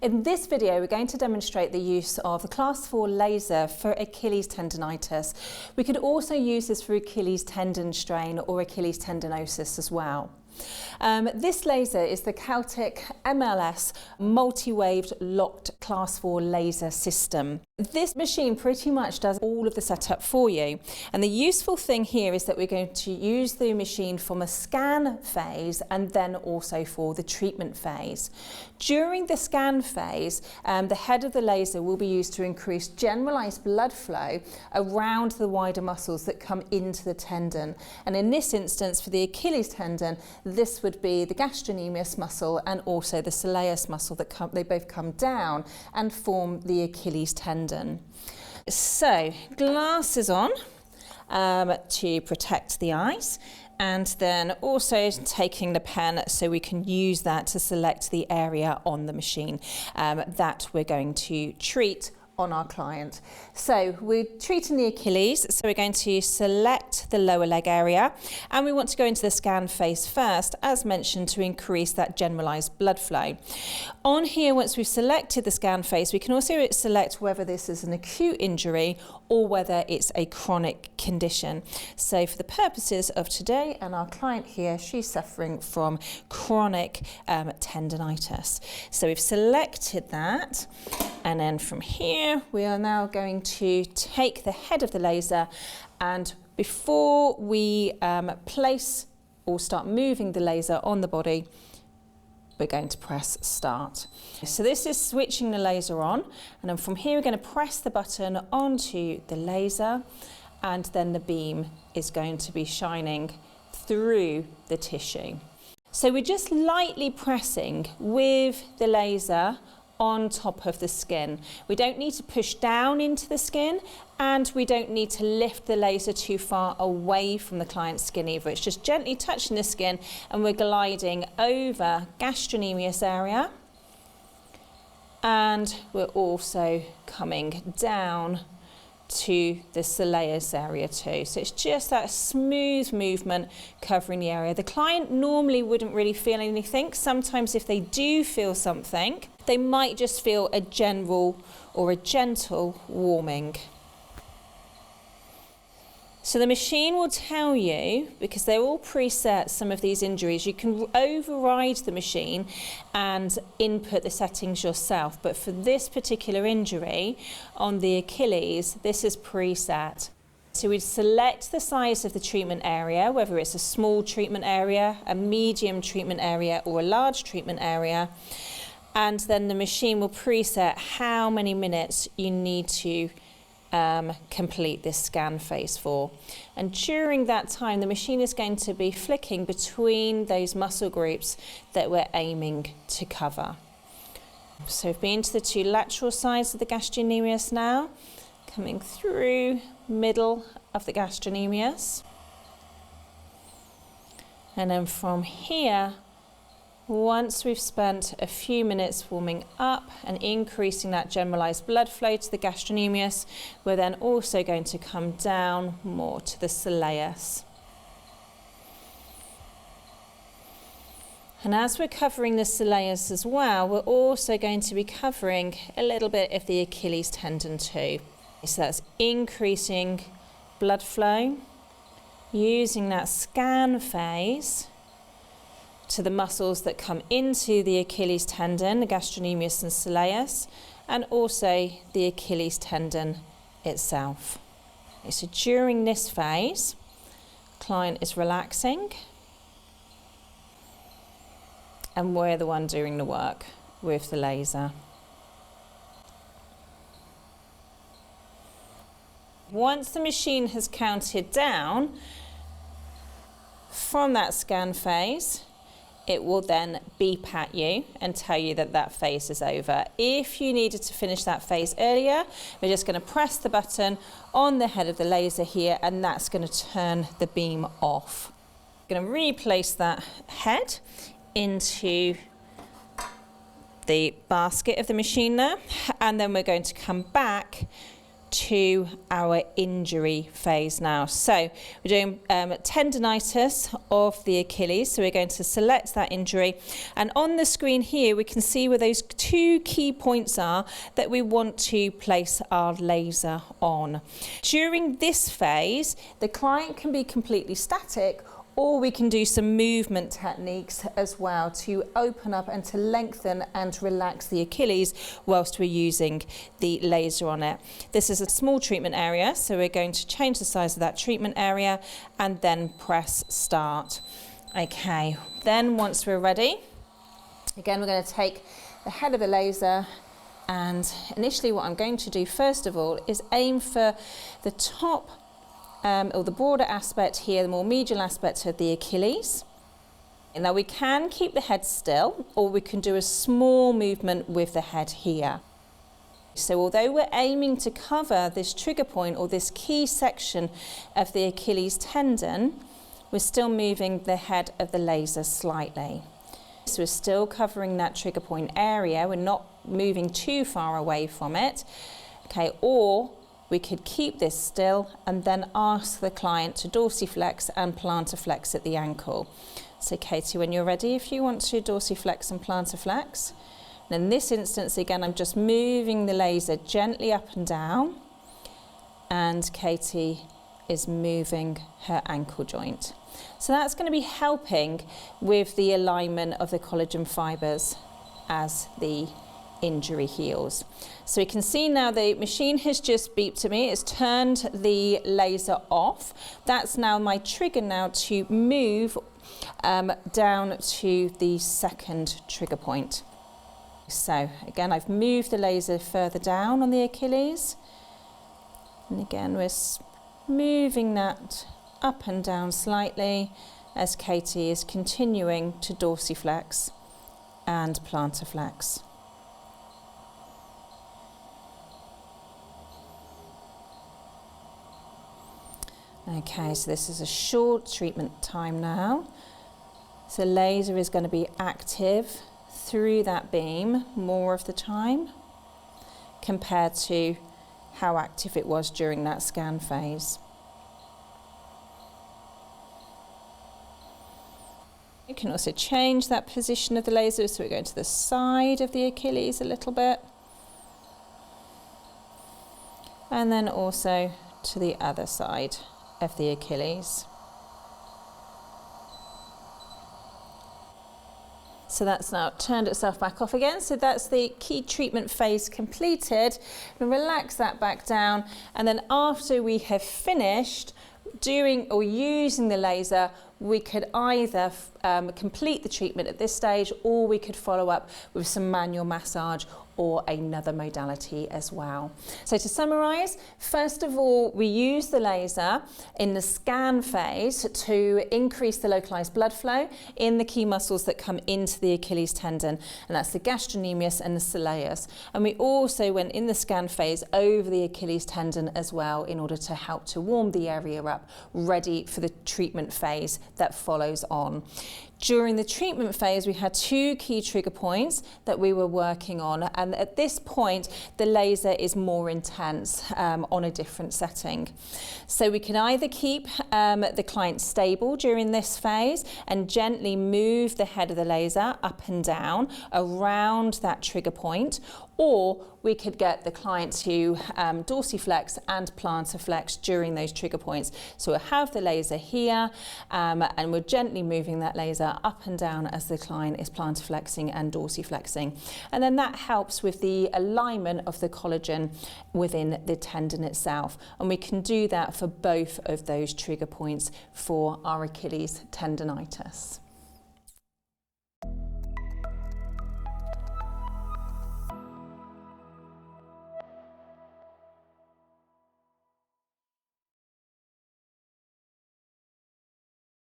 In this video, we're going to demonstrate the use of the Class 4 laser for Achilles tendonitis. We could also use this for Achilles tendon strain or Achilles tendinosis as well. This laser is the Celtic MLS multi-waved locked Class 4 laser system. This machine pretty much does all of the setup for you, and the useful thing here is that we're going to use the machine from a scan phase and then also for the treatment phase. During the scan phase, the head of the laser will be used to increase generalized blood flow around the wider muscles that come into the tendon, and in this instance for the Achilles tendon, this would be the gastrocnemius muscle and also the ciourse muscle they both come down and form the Achilles tendon. So glasses on to protect the eyes, and then also taking the pen so we can use that to select the area on the machine that we're going to treat on our client. So we're treating the Achilles, so we're going to select the lower leg area, and we want to go into the scan phase first, as mentioned, to increase that generalized blood flow. On here, once we've selected the scan phase, we can also select whether this is an acute injury or whether it's a chronic condition. So for the purposes of today and our client here, she's suffering from chronic tendonitis. So we've selected that, and then from here we are now going to take the head of the laser, and before we place or start moving the laser on the body, we're going to press start. So this is switching the laser on, and then from here we're going to press the button onto the laser, and then the beam is going to be shining through the tissue. So we're just lightly pressing with the laser on top of the skin. We don't need to push down into the skin, and we don't need to lift the laser too far away from the client's skin either. It's just gently touching the skin, and we're gliding over gastrocnemius area, and we're also coming down to the ciourse area too. So it's just that smooth movement covering the area. The client normally wouldn't really feel anything. Sometimes if they do feel something, they might just feel a general or a gentle warming. So the machine will tell you, because they're all preset, some of these injuries, you can override the machine and input the settings yourself. But for this particular injury on the Achilles, this is preset. So we'd select the size of the treatment area, whether it's a small treatment area, a medium treatment area, or a large treatment area. And then the machine will preset how many minutes you need to complete this scan phase for. And during that time, the machine is going to be flicking between those muscle groups that we're aiming to cover. So we've been to the two lateral sides of the gastrocnemius now, coming through middle of the gastrocnemius. And then from here, once we've spent a few minutes warming up and increasing that generalized blood flow to the gastrocnemius, we're then also going to come down more to the ciourse. And as we're covering the ciourse as well, we're also going to be covering a little bit of the Achilles tendon too. So that's increasing blood flow, using that scan phase to the muscles that come into the Achilles tendon, the gastrocnemius and ciourse, and also the Achilles tendon itself. Okay, so during this phase, the client is relaxing, and we're the one doing the work with the laser. Once the machine has counted down from that scan phase, it will then beep at you and tell you that that phase is over. If you needed to finish that phase earlier, we're just going to press the button on the head of the laser here, and that's going to turn the beam off. I'm going to replace that head into the basket of the machine there, and then we're going to come back to our injury phase now. So we're doing tendonitis of the Achilles. So we're going to select that injury. And on the screen here, we can see where those 2 key points are that we want to place our laser on. During this phase, the client can be completely static, or we can do some movement techniques as well to open up and to lengthen and relax the Achilles whilst we're using the laser on it. This is a small treatment area, so we're going to change the size of that treatment area and then press start. Okay, then once we're ready, again, we're going to take the head of the laser, and initially what I'm going to do first of all is aim for the top or the broader aspect here, the more medial aspect of the Achilles. And now we can keep the head still, or we can do a small movement with the head here. So although we're aiming to cover this trigger point or this key section of the Achilles tendon, we're still moving the head of the laser slightly. So we're still covering that trigger point area, we're not moving too far away from it. Okay, or we could keep this still and then ask the client to dorsiflex and plantarflex at the ankle. So Katie, when you're ready, if you want to dorsiflex and plantarflex. And in this instance, again, I'm just moving the laser gently up and down, and Katie is moving her ankle joint. So that's going to be helping with the alignment of the collagen fibres as the injury heals. So we can see now the machine has just beeped to me. It's turned the laser off. That's now my trigger now to move down to the second trigger point. So again, I've moved the laser further down on the Achilles. And again, we're moving that up and down slightly as Katie is continuing to dorsiflex and plantarflex. Okay, so this is a short treatment time now. So laser is going to be active through that beam more of the time compared to how active it was during that scan phase. You can also change that position of the laser, so we're going to the side of the Achilles a little bit. And then also to the other side of the Achilles. So that's now turned itself back off again. So that's the key treatment phase completed. And relax that back down. And then after we have finished doing or using the laser, we could either complete the treatment at this stage, or we could follow up with some manual massage or another modality as well. So to summarise, first of all, we use the laser in the scan phase to increase the localised blood flow in the key muscles that come into the Achilles tendon, and that's the gastrocnemius and the soleus. And we also went in the scan phase over the Achilles tendon as well in order to help to warm the area up, ready for the treatment phase that follows on. During the treatment phase, we had 2 key trigger points that we were working on, and at this point, the laser is more intense on a different setting. So we can either keep the client stable during this phase and gently move the head of the laser up and down around that trigger point, or we could get the client to dorsiflex and plantarflex during those trigger points. So we'll have the laser here, and we're gently moving that laser up and down as the client is plantarflexing and dorsiflexing. And then that helps with the alignment of the collagen within the tendon itself. And we can do that for both of those trigger points for our Achilles tendonitis.